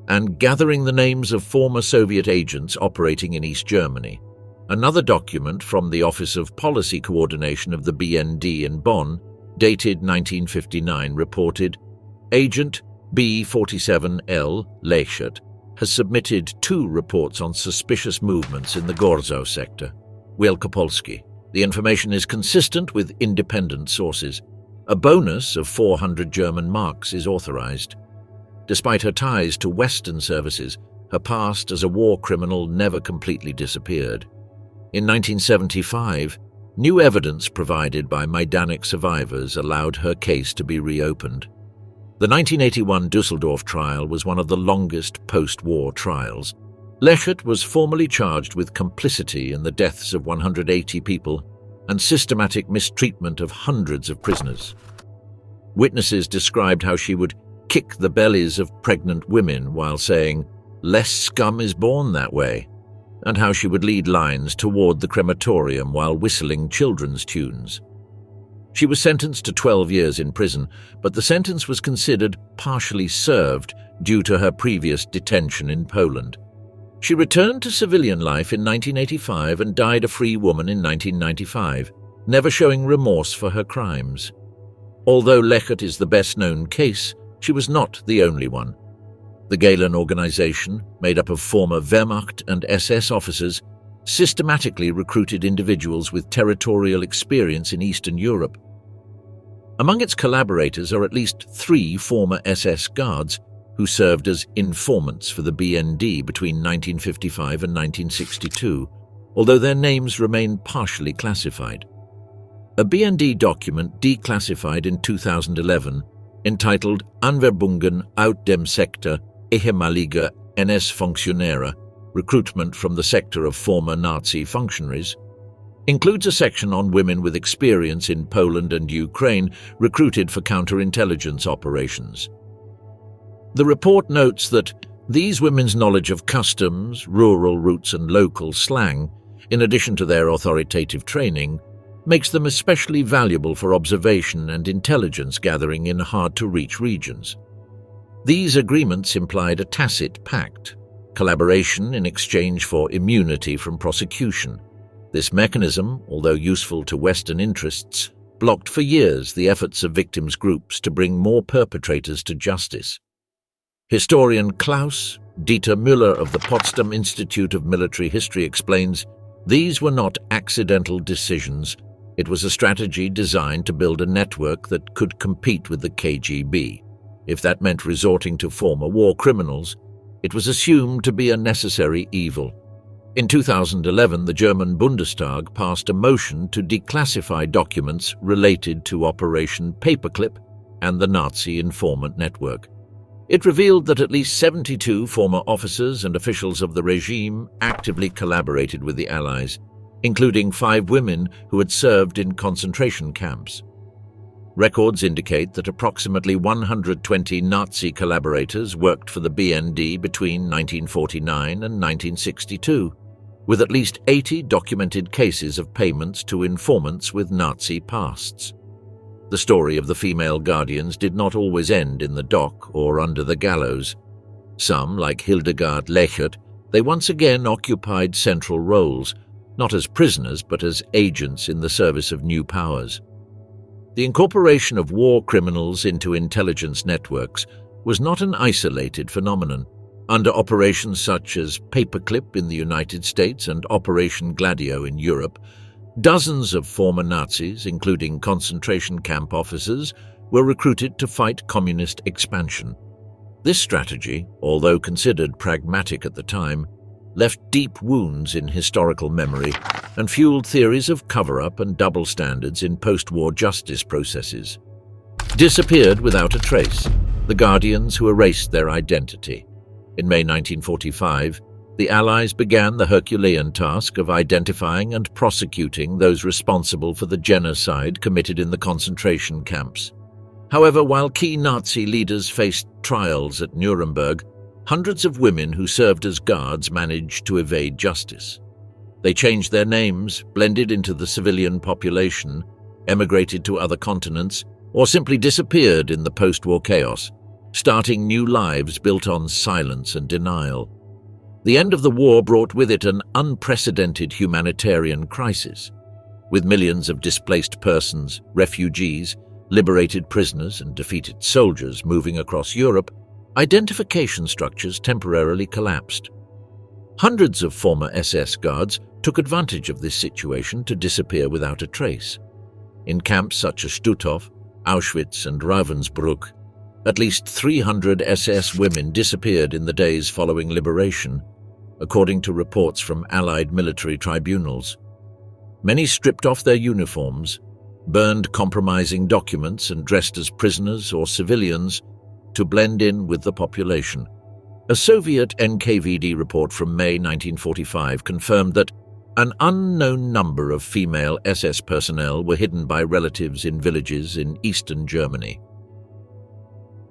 and gathering the names of former Soviet agents operating in East Germany." Another document from the Office of Policy Coordination of the BND in Bonn, dated 1959, reported, "Agent B47L Lechert has submitted 2 reports on suspicious movements in the Gorzów sector. Wielkopolski. The information is consistent with independent sources. A bonus of 400 German marks is authorized." Despite her ties to Western services, her past as a war criminal never completely disappeared. In 1975, new evidence provided by Majdanek survivors allowed her case to be reopened. The 1981 Düsseldorf trial was one of the longest post-war trials. Lechert was formally charged with complicity in the deaths of 180 people and systematic mistreatment of hundreds of prisoners. Witnesses described how she would kick the bellies of pregnant women while saying, "Less scum is born that way," and how she would lead lines toward the crematorium while whistling children's tunes. She was sentenced to 12 years in prison, but the sentence was considered partially served due to her previous detention in Poland. She returned to civilian life in 1985 and died a free woman in 1995, never showing remorse for her crimes. Although Lechert is the best-known case, she was not the only one. The Gehlen organization, made up of former Wehrmacht and SS officers, systematically recruited individuals with territorial experience in Eastern Europe. Among its collaborators are at least 3 former SS guards who served as informants for the BND between 1955 and 1962, although their names remain partially classified. A BND document declassified in 2011, entitled Anwerbungen aus dem Sektor ehemaliger NS-Funktionäre, Recruitment from the Sector of Former Nazi Functionaries, includes a section on women with experience in Poland and Ukraine recruited for counterintelligence operations. The report notes that these women's knowledge of customs, rural roots and local slang, in addition to their authoritative training, makes them especially valuable for observation and intelligence gathering in hard-to-reach regions. These agreements implied a tacit pact, collaboration in exchange for immunity from prosecution, This mechanism, although useful to Western interests, blocked for years the efforts of victims' groups to bring more perpetrators to justice. Historian Klaus Dieter Müller of the Potsdam Institute of Military History explains, "These were not accidental decisions. It was a strategy designed to build a network that could compete with the KGB. If that meant resorting to former war criminals, it was assumed to be a necessary evil." In 2011, the German Bundestag passed a motion to declassify documents related to Operation Paperclip and the Nazi informant network. It revealed that at least 72 former officers and officials of the regime actively collaborated with the Allies, including 5 women who had served in concentration camps. Records indicate that approximately 120 Nazi collaborators worked for the BND between 1949 and 1962, with at least 80 documented cases of payments to informants with Nazi pasts. The story of the female guardians did not always end in the dock or under the gallows. Some, like Hildegard Lechert, they once again occupied central roles, not as prisoners but as agents in the service of new powers. The incorporation of war criminals into intelligence networks was not an isolated phenomenon. Under operations such as Paperclip in the United States and Operation Gladio in Europe, dozens of former Nazis, including concentration camp officers, were recruited to fight communist expansion. This strategy, although considered pragmatic at the time, left deep wounds in historical memory and fueled theories of cover-up and double standards in post-war justice processes. Disappeared without a trace, the guardians who erased their identity. In May 1945, the Allies began the Herculean task of identifying and prosecuting those responsible for the genocide committed in the concentration camps. However, while key Nazi leaders faced trials at Nuremberg, hundreds of women who served as guards managed to evade justice. They changed their names, blended into the civilian population, emigrated to other continents, or simply disappeared in the post-war chaos, starting new lives built on silence and denial. The end of the war brought with it an unprecedented humanitarian crisis. With millions of displaced persons, refugees, liberated prisoners and defeated soldiers moving across Europe, identification structures temporarily collapsed. Hundreds of former SS guards took advantage of this situation to disappear without a trace. In camps such as Stutthof, Auschwitz and Ravensbrück, at least 300 SS women disappeared in the days following liberation, according to reports from Allied military tribunals. Many stripped off their uniforms, burned compromising documents and dressed as prisoners or civilians to blend in with the population. A Soviet NKVD report from May 1945 confirmed that an unknown number of female SS personnel were hidden by relatives in villages in eastern Germany.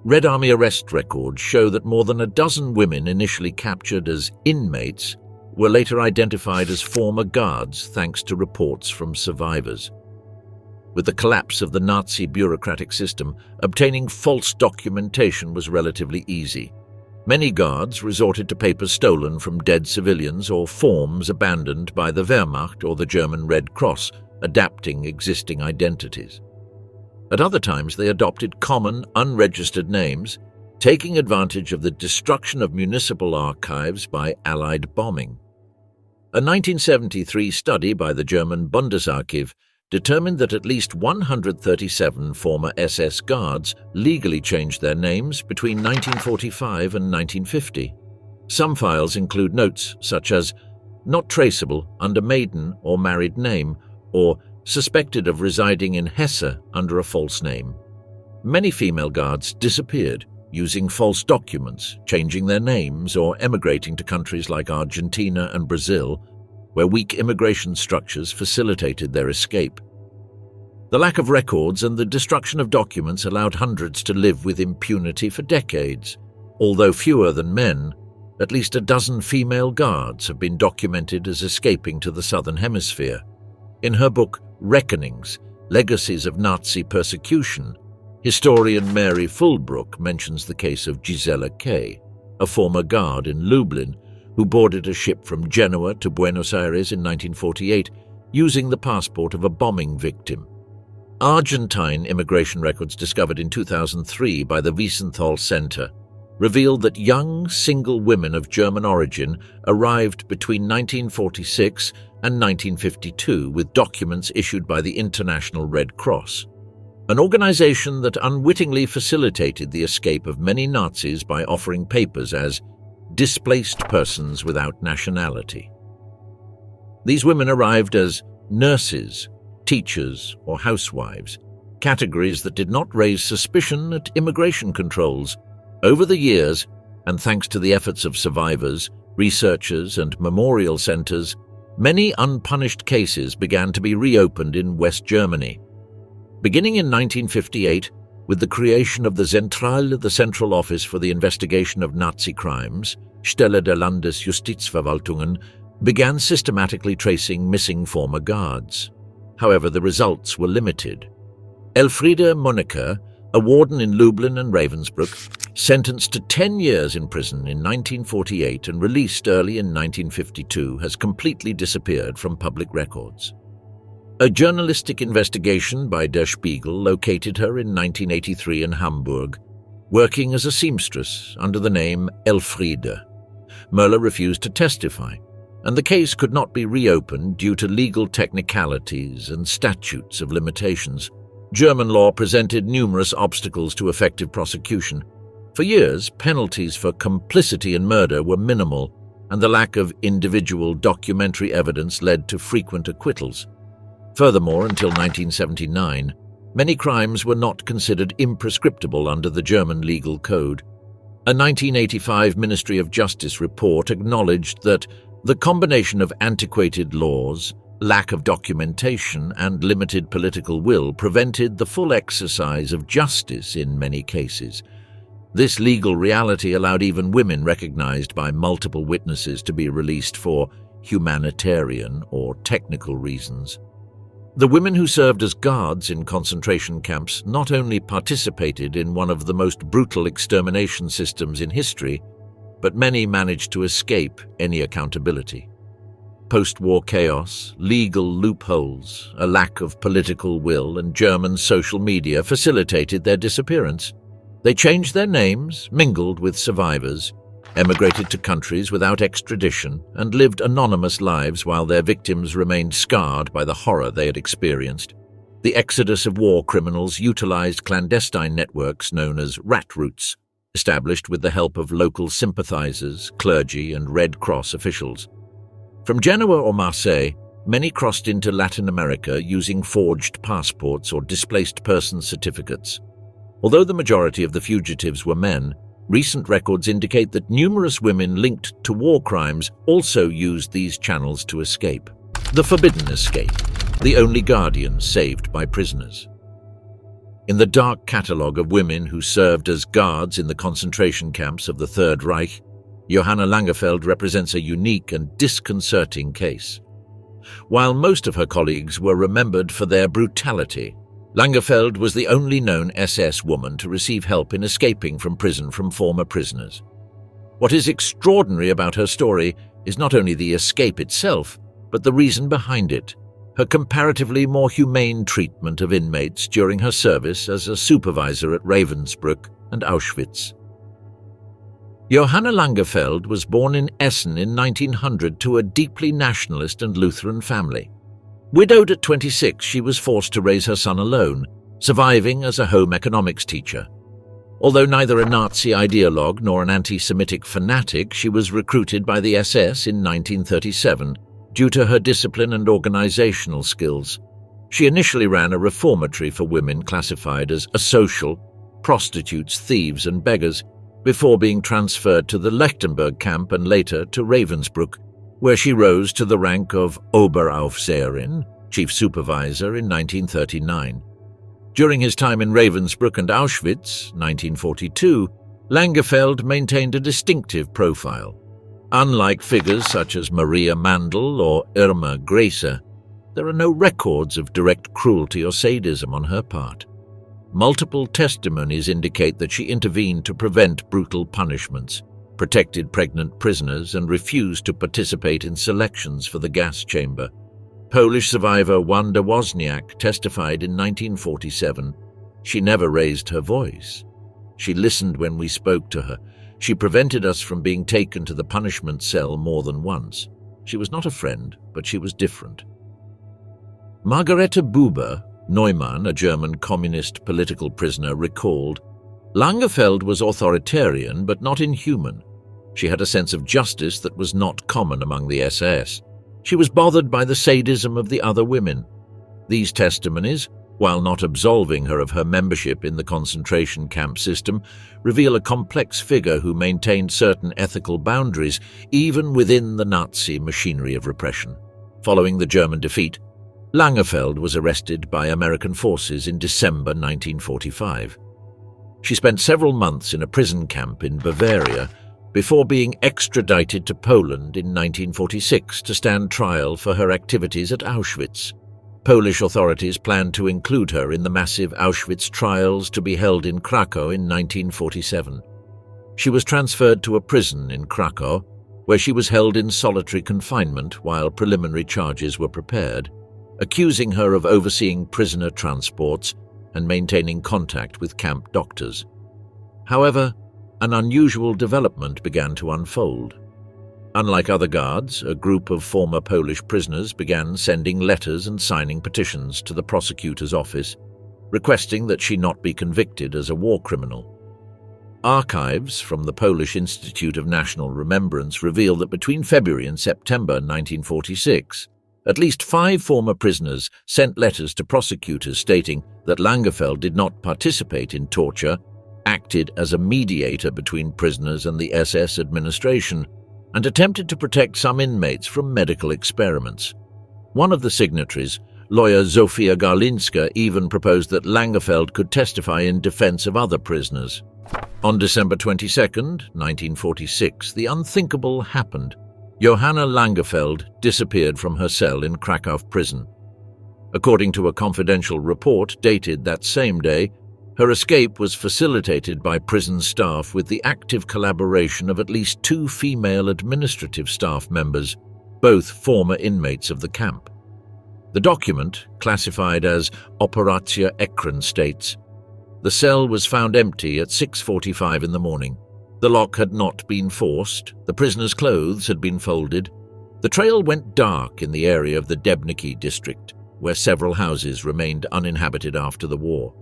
Red Army arrest records show that more than a dozen women initially captured as inmates were later identified as former guards thanks to reports from survivors. With the collapse of the Nazi bureaucratic system, obtaining false documentation was relatively easy. Many guards resorted to papers stolen from dead civilians or forms abandoned by the Wehrmacht or the German Red Cross, adapting existing identities. At other times, they adopted common, unregistered names, taking advantage of the destruction of municipal archives by Allied bombing. A 1973 study by the German Bundesarchiv determined that at least 137 former SS guards legally changed their names between 1945 and 1950. Some files include notes such as "not traceable under maiden or married name" or "suspected of residing in Hesse under a false name." Many female guards disappeared, using false documents, changing their names, or emigrating to countries like Argentina and Brazil, where weak immigration structures facilitated their escape. The lack of records and the destruction of documents allowed hundreds to live with impunity for decades. Although fewer than men, at least a dozen female guards have been documented as escaping to the Southern Hemisphere. In her book, Reckonings, Legacies of Nazi Persecution, historian Mary Fulbrook mentions the case of Gisela K., a former guard in Lublin who boarded a ship from Genoa to Buenos Aires in 1948 using the passport of a bombing victim. Argentine immigration records discovered in 2003 by the Wiesenthal Center revealed that young, single women of German origin arrived between 1946 and 1952 with documents issued by the International Red Cross, an organization that unwittingly facilitated the escape of many Nazis by offering papers as displaced persons without nationality. These women arrived as nurses, teachers, or housewives, categories that did not raise suspicion at immigration controls. Over the years, and thanks to the efforts of survivors, researchers, and memorial centers, many unpunished cases began to be reopened in West Germany. Beginning in 1958, with the creation of the Zentrale, the Central Office for the Investigation of Nazi Crimes, Stelle der Landesjustizverwaltungen, began systematically tracing missing former guards. However, the results were limited. Elfriede Monecker, a warden in Lublin and Ravensbrück, sentenced to 10 years in prison in 1948 and released early in 1952, has completely disappeared from public records. A journalistic investigation by Der Spiegel located her in 1983 in Hamburg, working as a seamstress under the name Elfriede. Möller refused to testify, and the case could not be reopened due to legal technicalities and statutes of limitations. German law presented numerous obstacles to effective prosecution. For years, penalties for complicity in murder were minimal, and the lack of individual documentary evidence led to frequent acquittals. Furthermore, until 1979, many crimes were not considered imprescriptible under the German legal code. A 1985 Ministry of Justice report acknowledged that the combination of antiquated laws, lack of documentation, and limited political will prevented the full exercise of justice in many cases. This legal reality allowed even women recognized by multiple witnesses to be released for humanitarian or technical reasons. The women who served as guards in concentration camps not only participated in one of the most brutal extermination systems in history, but many managed to escape any accountability. Post-war chaos, legal loopholes, a lack of political will, and German social media facilitated their disappearance. They changed their names, mingled with survivors, emigrated to countries without extradition, and lived anonymous lives while their victims remained scarred by the horror they had experienced. The exodus of war criminals utilized clandestine networks known as rat routes, established with the help of local sympathizers, clergy, and Red Cross officials. From Genoa or Marseille, many crossed into Latin America using forged passports or displaced person certificates. Although the majority of the fugitives were men, recent records indicate that numerous women linked to war crimes also used these channels to escape. The forbidden escape, the only guardians saved by prisoners. In the dark catalogue of women who served as guards in the concentration camps of the Third Reich, Johanna Langefeld represents a unique and disconcerting case. While most of her colleagues were remembered for their brutality, Langefeld was the only known SS woman to receive help in escaping from prison from former prisoners. What is extraordinary about her story is not only the escape itself, but the reason behind it, her comparatively more humane treatment of inmates during her service as a supervisor at Ravensbrück and Auschwitz. Johanna Langefeld was born in Essen in 1900 to a deeply nationalist and Lutheran family. Widowed at 26, she was forced to raise her son alone, surviving as a home economics teacher. Although neither a Nazi ideologue nor an anti-Semitic fanatic, she was recruited by the SS in 1937 due to her discipline and organizational skills. She initially ran a reformatory for women classified as asocial, prostitutes, thieves, and beggars, before being transferred to the Lechtenberg camp and later to Ravensbrück, where she rose to the rank of Oberaufseherin, chief supervisor, in 1939. During his time in Ravensbrück and Auschwitz, 1942, Langefeld maintained a distinctive profile. Unlike figures such as Maria Mandel or Irma Grese, there are no records of direct cruelty or sadism on her part. Multiple testimonies indicate that she intervened to prevent brutal punishments, protected pregnant prisoners, and refused to participate in selections for the gas chamber. Polish survivor Wanda Wozniak testified in 1947. She never raised her voice. She listened when we spoke to her. She prevented us from being taken to the punishment cell more than once. She was not a friend, but she was different. Margarete Buber, Neumann, a German communist political prisoner, recalled, "Langenfeld was authoritarian but not inhuman. She had a sense of justice that was not common among the SS. She was bothered by the sadism of the other women. These testimonies, while not absolving her of her membership in the concentration camp system, reveal a complex figure who maintained certain ethical boundaries even within the Nazi machinery of repression." Following the German defeat, Langenfeld was arrested by American forces in December 1945. She spent several months in a prison camp in Bavaria before being extradited to Poland in 1946 to stand trial for her activities at Auschwitz. Polish authorities planned to include her in the massive Auschwitz trials to be held in Krakow in 1947. She was transferred to a prison in Krakow, where she was held in solitary confinement while preliminary charges were prepared, accusing her of overseeing prisoner transports and maintaining contact with camp doctors. However, an unusual development began to unfold. Unlike other guards, a group of former Polish prisoners began sending letters and signing petitions to the prosecutor's office, requesting that she not be convicted as a war criminal. Archives from the Polish Institute of National Remembrance reveal that between February and September 1946, at least 5 former prisoners sent letters to prosecutors stating that Langenfeld did not participate in torture, acted as a mediator between prisoners and the SS administration, and attempted to protect some inmates from medical experiments. One of the signatories, lawyer Zofia Garlinska, even proposed that Langenfeld could testify in defense of other prisoners. On December 22, 1946, the unthinkable happened. Johanna Langenfeld disappeared from her cell in Krakow prison. According to a confidential report dated that same day, her escape was facilitated by prison staff with the active collaboration of at least 2 female administrative staff members, both former inmates of the camp. The document, classified as Operatia Ekran, states, "The cell was found empty at 6:45 in the morning. The lock had not been forced, the prisoner's clothes had been folded. The trail went dark in the area of the Debniki district, where several houses remained uninhabited after the war."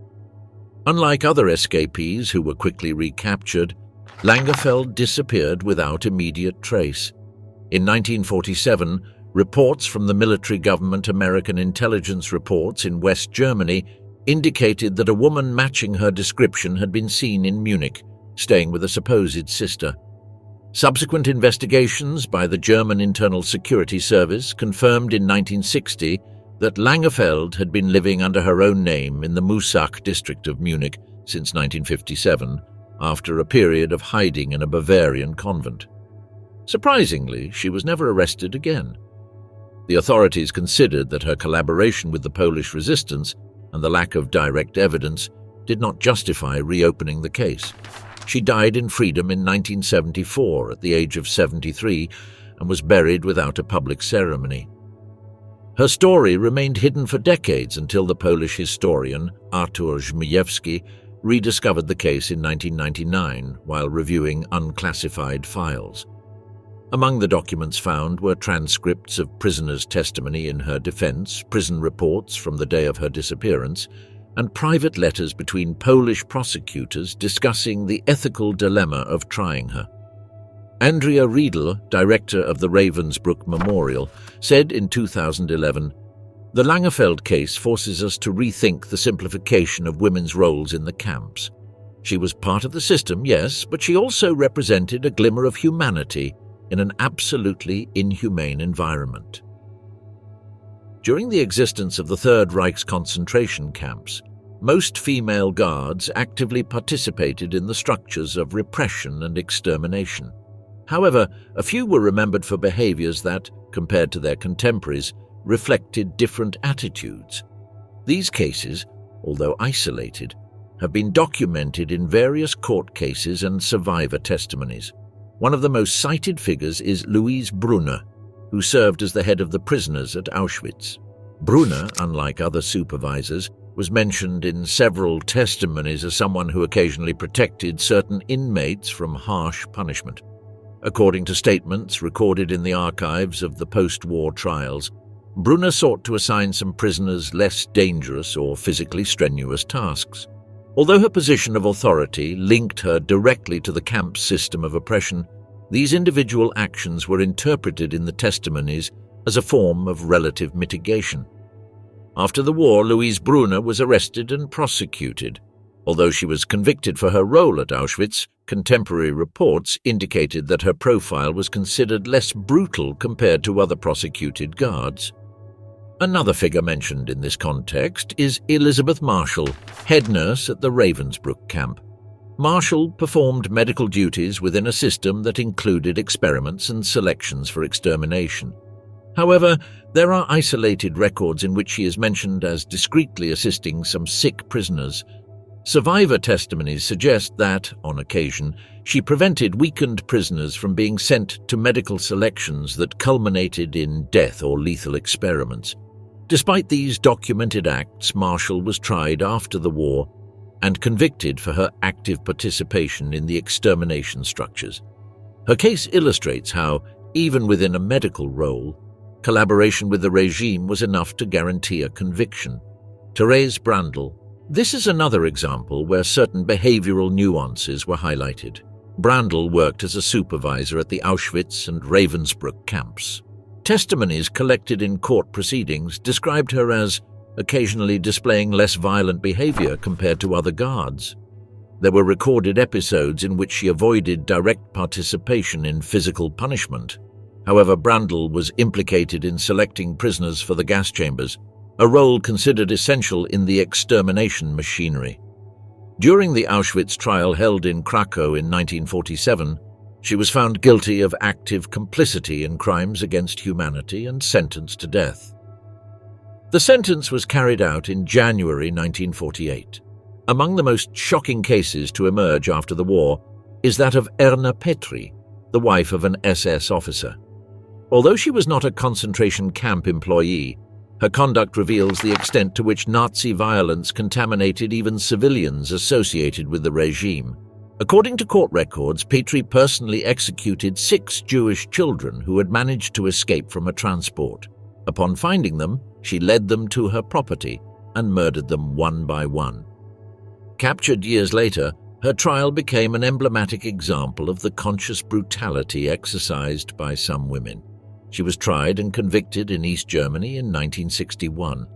Unlike other escapees who were quickly recaptured, Langenfeld disappeared without immediate trace. In 1947, reports from the military government American intelligence reports in West Germany indicated that a woman matching her description had been seen in Munich, staying with a supposed sister. Subsequent investigations by the German Internal Security Service confirmed in 1960 that Langenfeld had been living under her own name in the Musach district of Munich since 1957, after a period of hiding in a Bavarian convent. Surprisingly, she was never arrested again. The authorities considered that her collaboration with the Polish resistance and the lack of direct evidence did not justify reopening the case. She died in freedom in 1974 at the age of 73 and was buried without a public ceremony. Her story remained hidden for decades until the Polish historian Artur Żmijewski rediscovered the case in 1999 while reviewing unclassified files. Among the documents found were transcripts of prisoners' testimony in her defense, prison reports from the day of her disappearance, and private letters between Polish prosecutors discussing the ethical dilemma of trying her. Andrea Riedel, director of the Ravensbrück Memorial, said in 2011, "The Langenfeld case forces us to rethink the simplification of women's roles in the camps. She was part of the system, yes, but she also represented a glimmer of humanity in an absolutely inhumane environment." During the existence of the Third Reich's concentration camps, most female guards actively participated in the structures of repression and extermination. However, a few were remembered for behaviors that, compared to their contemporaries, reflected different attitudes. These cases, although isolated, have been documented in various court cases and survivor testimonies. One of the most cited figures is Louise Brunner, who served as the head of the prisoners at Auschwitz. Brunner, unlike other supervisors, was mentioned in several testimonies as someone who occasionally protected certain inmates from harsh punishment. According to statements recorded in the archives of the post-war trials, Brunner sought to assign some prisoners less dangerous or physically strenuous tasks. Although her position of authority linked her directly to the camp's system of oppression, these individual actions were interpreted in the testimonies as a form of relative mitigation. After the war, Louise Brunner was arrested and prosecuted. Although she was convicted for her role at Auschwitz, contemporary reports indicated that her profile was considered less brutal compared to other prosecuted guards. Another figure mentioned in this context is Elisabeth Marshall, head nurse at the Ravensbrück camp. Marshall performed medical duties within a system that included experiments and selections for extermination. However, there are isolated records in which she is mentioned as discreetly assisting some sick prisoners. Survivor testimonies suggest that, on occasion, she prevented weakened prisoners from being sent to medical selections that culminated in death or lethal experiments. Despite these documented acts, Marshall was tried after the war and convicted for her active participation in the extermination structures. Her case illustrates how, even within a medical role, collaboration with the regime was enough to guarantee a conviction. Therese Brandl. This is another example where certain behavioral nuances were highlighted. Brandl worked as a supervisor at the Auschwitz and Ravensbrück camps. Testimonies collected in court proceedings described her as occasionally displaying less violent behavior compared to other guards. There were recorded episodes in which she avoided direct participation in physical punishment. However, Brandl was implicated in selecting prisoners for the gas chambers, a role considered essential in the extermination machinery. During the Auschwitz trial held in Krakow in 1947, she was found guilty of active complicity in crimes against humanity and sentenced to death. The sentence was carried out in January 1948. Among the most shocking cases to emerge after the war is that of Erna Petri, the wife of an SS officer. Although she was not a concentration camp employee, her conduct reveals the extent to which Nazi violence contaminated even civilians associated with the regime. According to court records, Petri personally executed 6 Jewish children who had managed to escape from a transport. Upon finding them, she led them to her property and murdered them one by one. Captured years later, her trial became an emblematic example of the conscious brutality exercised by some women. She was tried and convicted in East Germany in 1961.